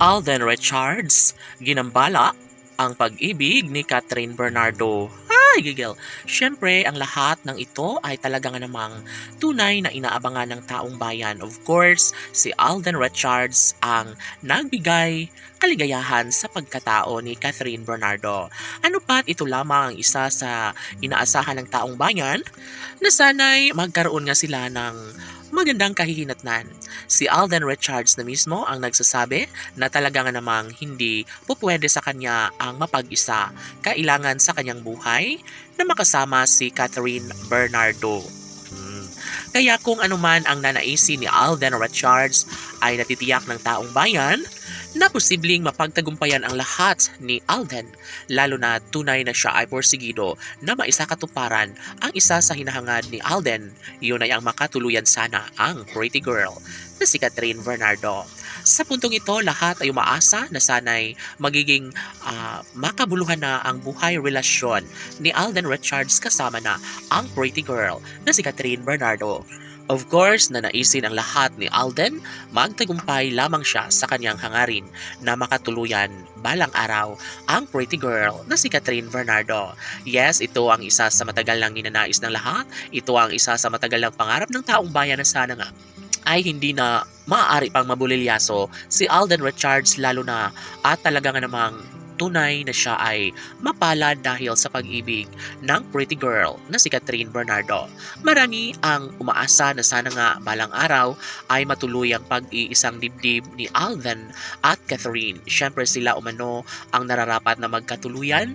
Alden Richards, ginambala ang pag-ibig ni Catherine Bernardo. Ay, gigil. Siyempre, ang lahat ng ito ay talaga nga namang tunay na inaabangan ng taong bayan. Of course, si Alden Richards ang nagbigay kaligayahan sa pagkatao ni Catherine Bernardo. Ano pat ito lamang ang isa sa inaasahan ng taong bayan na sana'y magkaroon nga sila ng magandang kahihinatnan. Si Alden Richards na mismo ang nagsasabi na talaga nga namang hindi pupwede sa kanya ang mapag-isa. Kailangan sa kanyang buhay na makasama si Catherine Bernardo. Kaya kung anuman ang nanaisin ni Alden Richards ay natitiyak ng taong bayan na posibleng mapagtagumpayan ang lahat ni Alden, lalo na tunay na siya ay porsigido na maisakatuparan ang isa sa hinahangad ni Alden. Yun ay ang makatuluyan sana ang pretty girl na si Catherine Bernardo. Sa puntong ito, lahat ay umaasa na sana'y magiging makabuluhan na ang buhay relasyon ni Alden Richards kasama na ang pretty girl na si Catherine Bernardo. Of course, nanaisin ang lahat ni Alden, magtagumpay lamang siya sa kanyang hangarin na makatuluyan balang araw ang pretty girl na si Catherine Bernardo. Yes, ito ang isa sa matagal nang ninanais ng lahat. Ito ang isa sa matagal ng pangarap ng taong bayan na sana nga ay hindi na maaari pang mabulilyaso si Alden Richards, lalo na at talaga nga namang tunay na siya ay mapalad dahil sa pag-ibig ng pretty girl na si Catherine Bernardo. Marami ang umaasa na sana nga balang araw ay matuloy ang pag-iisang dibdib ni Alden at Catherine. Siyempre sila umano ang nararapat na magkatuluyan.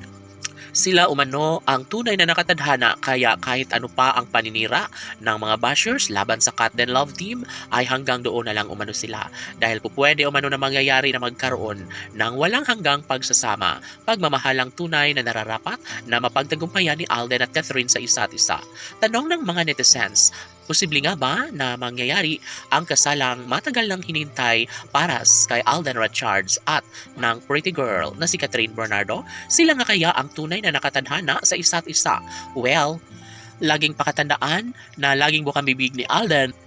Sila umano ang tunay na nakatadhana, kaya kahit ano pa ang paninira ng mga bashers laban sa Cat Den Love Team ay hanggang doon na lang umano sila, dahil pupwede umano na mangyayari na magkaroon ng walang hanggang pagsasama, pagmamahalang tunay na nararapat na mapagtagumpayan ni Alden at Catherine sa isa't isa. Tanong ng mga netizens, posible nga ba na mangyayari ang kasalang matagal nang hinintay para kay Alden Richards at ng pretty girl na si Catherine Bernardo? Sila nga kaya ang tunay na nakatadhana sa isa't isa? Well, laging pakatandaan na laging bukang bibig ni Alden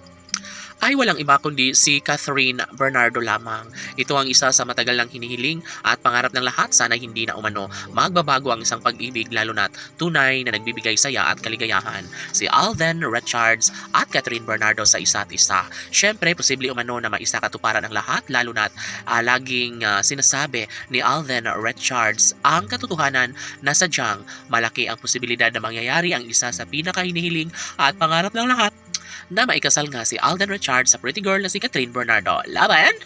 ay walang iba kundi si Catherine Bernardo lamang. Ito ang isa sa matagal lang hinihiling at pangarap ng lahat. Sana hindi na umano magbabago ang isang pag-ibig, lalo na't tunay na nagbibigay saya at kaligayahan si Alden Richards at Catherine Bernardo sa isa't isa. Siyempre, posible umano na maisakatuparan ang lahat, lalo na't laging sinasabi ni Alden Richards ang katotohanan na sadyang malaki ang posibilidad na mangyayari ang isa sa pinakahinihiling at pangarap ng lahat, na maikasal nga si Alden Richards sa pretty girl na si Catherine Bernardo. Laban!